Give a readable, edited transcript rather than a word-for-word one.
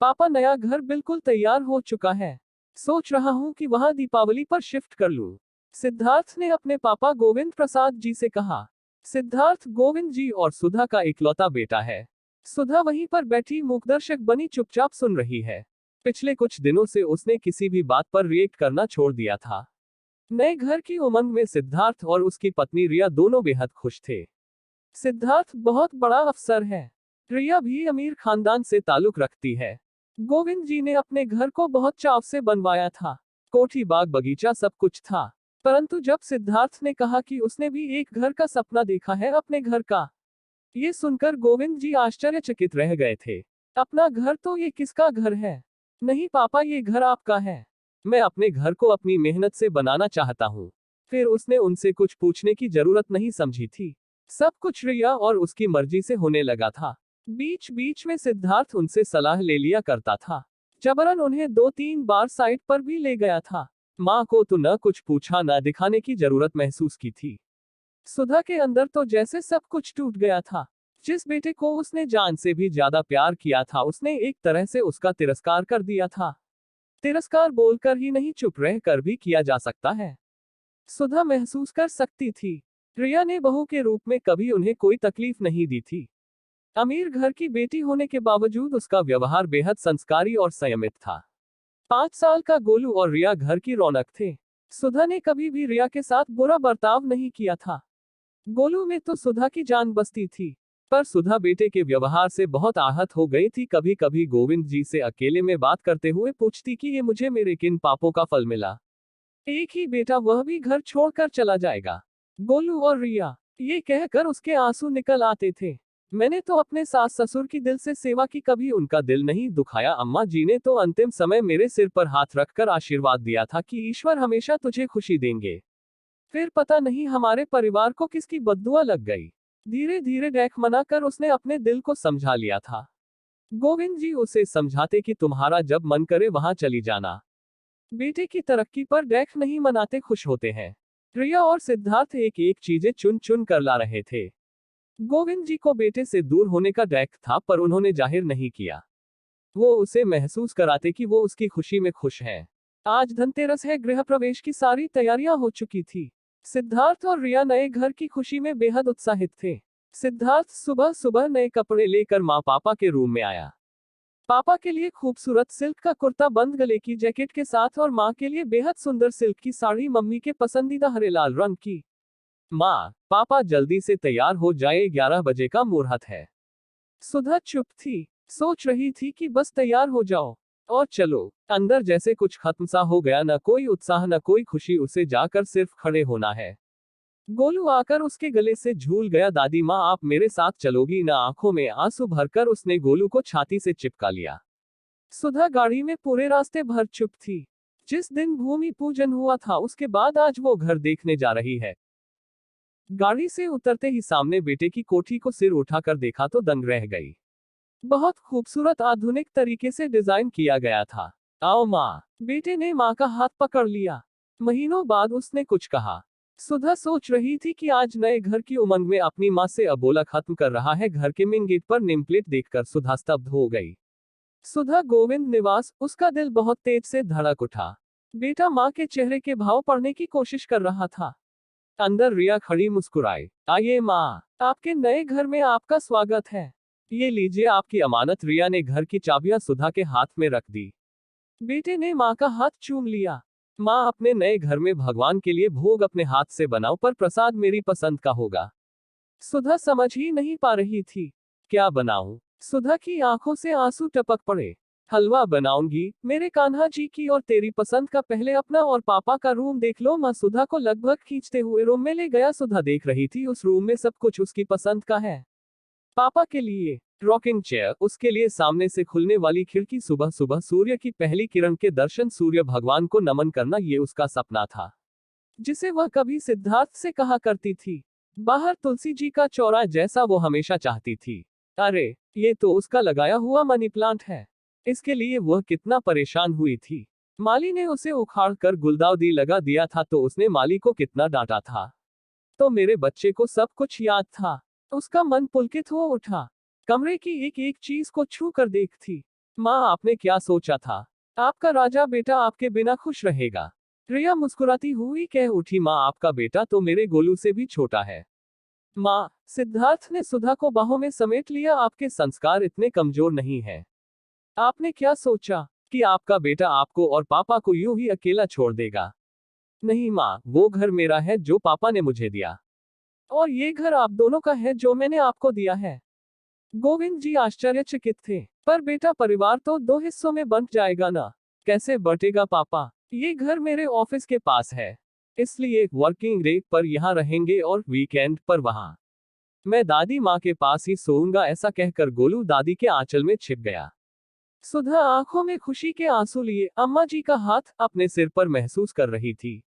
पापा, नया घर बिल्कुल तैयार हो चुका है। सोच रहा हूँ कि वहां दीपावली पर शिफ्ट कर लूं। सिद्धार्थ ने अपने पापा गोविंद प्रसाद जी से कहा। सिद्धार्थ गोविंद जी और सुधा का इकलौता बेटा है। सुधा वहीं पर बैठी मूकदर्शक बनी चुपचाप सुन रही है। पिछले कुछ दिनों से उसने किसी भी बात पर रिएक्ट करना छोड़ दिया था। नए घर की उमंग में सिद्धार्थ और उसकी पत्नी रिया दोनों बेहद खुश थे। सिद्धार्थ बहुत बड़ा अफसर है। रिया भी अमीर खानदान से ताल्लुक रखती है। गोविंद जी ने अपने घर को बहुत चाव से बनवाया था। कोठी, बाग, बगीचा सब कुछ था। परंतु जब सिद्धार्थ ने कहा कि उसने भी एक घर का सपना देखा है अपने घर का, ये सुनकर गोविंद जी आश्चर्यचकित रह गए थे। अपना घर? तो ये किसका घर है? नहीं पापा, ये घर आपका है। मैं अपने घर को अपनी मेहनत से बनाना चाहता हूँ। फिर उसने उनसे कुछ पूछने की जरूरत नहीं समझी थी। सब कुछ रिया और उसकी मर्जी से होने लगा था। बीच बीच में सिद्धार्थ उनसे सलाह ले लिया करता था। जबरन उन्हें 2-3 बार साइट पर भी ले गया था। माँ को तो न कुछ पूछा न दिखाने की जरूरत महसूस की थी। सुधा के अंदर तो जैसे सब कुछ टूट गया था। जिस बेटे को उसने जान से भी ज्यादा प्यार किया था, उसने एक तरह से उसका तिरस्कार कर दिया था। तिरस्कार बोलकर ही नहीं, चुप रह कर भी किया जा सकता है। सुधा महसूस कर सकती थी। रिया ने बहू के रूप में कभी उन्हें कोई तकलीफ नहीं दी थी। अमीर घर की बेटी होने के बावजूद उसका व्यवहार बेहद संस्कारी और संयमित था। 5 साल का गोलू और रिया घर की रौनक थे। सुधा ने कभी भी रिया के साथ बुरा बर्ताव नहीं किया था। गोलू में तो सुधा की जान बसती थी। पर सुधा बेटे के व्यवहार से बहुत आहत हो गई थी। कभी कभी गोविंद जी से अकेले में बात करते हुए पूछती कि ये मुझे मेरे किन पापों का फल मिला। एक ही बेटा, वह भी घर छोड़कर चला जाएगा। गोलू और रिया, ये कहकर उसके आंसू निकल आते थे। मैंने तो अपने सास ससुर की दिल से सेवा की, कभी उनका दिल नहीं दुखाया। अम्मा जी ने तो अंतिम समय मेरे सिर पर हाथ रखकर आशीर्वाद दिया था कि ईश्वर हमेशा तुझे खुशी देंगे। फिर पता नहीं हमारे परिवार को किसकी बद्दुआ लग गई। धीरे धीरे डैक मनाकर उसने अपने दिल को समझा लिया था। गोविंद जी उसे समझाते कि तुम्हारा जब मन करे वहां चली जाना। बेटे की तरक्की पर डैक नहीं मनाते, खुश होते हैं। रिया और सिद्धार्थ एक एक चीजें चुन चुन कर ला रहे थे। गोविंद जी को बेटे से दूर होने का डैक था, पर उन्होंने जाहिर नहीं किया। वो उसे महसूस कराते कि वो उसकी खुशी में खुश हैं। आज धनतेरस है, गृह प्रवेश की सारी तैयारियां हो चुकी थी। सिद्धार्थ और रिया नए घर की खुशी में बेहद उत्साहित थे। सिद्धार्थ सुबह सुबह नए कपड़े लेकर माँ पापा के रूम में आया। पापा के लिए खूबसूरत सिल्क का कुर्ता बंद गले की जैकेट के साथ और माँ के लिए बेहद सुंदर सिल्क की साड़ी, मम्मी के पसंदीदा हरे लाल रंग की। माँ, पापा जल्दी से तैयार हो जाए, 11 बजे का मुहूर्त है। सुधा चुप थी, सोच रही थी कि बस तैयार हो जाओ और चलो। अंदर जैसे कुछ खत्म सा हो गया, न कोई उत्साह न कोई खुशी, उसे जाकर सिर्फ खड़े होना है। गोलू आकर उसके गले से झूल गया। दादी माँ, आप मेरे साथ चलोगी ना? आंखों में आंसू भरकर उसने गोलू को छाती से चिपका लिया। सुधा गाड़ी में पूरे रास्ते भर चुप थी। जिस दिन भूमि पूजन हुआ था, उसके बाद आज वो घर देखने जा रही है। गाड़ी से उतरते ही सामने बेटे की कोठी को सिर उठाकर देखा तो दंग रह गई। बहुत खूबसूरत आधुनिक तरीके से डिजाइन किया गया था। आओ माँ। बेटे ने माँ का हाथ पकड़ लिया। महीनों बाद उसने कुछ कहा। सुधा सोच रही थी कि आज नए घर की उमंग में अपनी माँ से अबोला खत्म कर रहा है। घर के मेन गेट पर नेम प्लेट देखकर सुधा स्तब्ध हो गई। सुधा गोविंद निवास। उसका दिल बहुत तेज से धड़क उठा। बेटा माँ के चेहरे के भाव पढ़ने की कोशिश कर रहा था। अंदर रिया खड़ी मुस्कुराई। आइए माँ, आपके नए घर में आपका स्वागत है। ये लीजिए आपकी अमानत। रिया ने घर की चाबियां सुधा के हाथ में रख दी। बेटे ने माँ का हाथ चूम लिया। माँ, अपने नए घर में भगवान के लिए भोग अपने हाथ से बनाओ, पर प्रसाद मेरी पसंद का होगा। सुधा समझ ही नहीं पा रही थी। क्या बनाऊं? सुधा की आंखों से आंसू टपक पड़े। हलवा बनाऊंगी मेरे कान्हा जी की, और तेरी पसंद का। पहले अपना और पापा का रूम देख लो। माँ सुधा को लगभग खींचते हुए रूम में ले गया। सुधा देख रही थी उस रूम में सब कुछ उसकी पसंद का है। पापा के लिए रॉकिंग चेयर, उसके लिए सामने से खुलने वाली खिड़की, सुबह सुबह सूर्य की पहली किरण के दर्शन, सूर्य भगवान को नमन करना, ये उसका सपना था जिसे वह कभी सिद्धार्थ से कहा करती थी। बाहर तुलसी जी का चौरा, जैसा वो हमेशा चाहती थी। अरे, ये तो उसका लगाया हुआ मनी प्लांट है। इसके लिए वह कितना परेशान हुई थी। माली ने उसे उखाड़ कर गुलदाउदी लगा दिया था तो उसने माली को कितना डांटा था। तो मेरे बच्चे को सब कुछ याद था। उसका मन पुलकित हो उठा। कमरे की एक एक चीज को छू कर देखती। माँ, आपने क्या सोचा था? आपका राजा बेटा आपके बिना खुश रहेगा। रिया मुस्कुराती हुई कह उठी, माँ, आपका बेटा तो मेरे गोलू से भी छोटा है। माँ, सिद्धार्थ ने सुधा को बाहों में समेट लिया, आपके संस्कार इतने कमजोर नहीं है। आपने क्या सोचा कि आपका बेटा आपको और पापा को यूं ही अकेला छोड़ देगा? नहीं माँ, वो घर मेरा है जो पापा ने मुझे दिया, और ये घर आप दोनों का है जो मैंने आपको दिया है। गोविंद जी आश्चर्यचकित थे। पर बेटा, परिवार तो दो हिस्सों में बंट जाएगा ना? कैसे बटेगा पापा? ये घर मेरे ऑफिस के पास है, इसलिए वर्किंग डे पर यहाँ रहेंगे और वीकेंड पर वहाँ। मैं दादी माँ के पास ही सोऊंगा। ऐसा कहकर गोलू दादी के आंचल में छिप गया। सुधा आंखों में खुशी के आंसू लिए अम्मा जी का हाथ अपने सिर पर महसूस कर रही थी।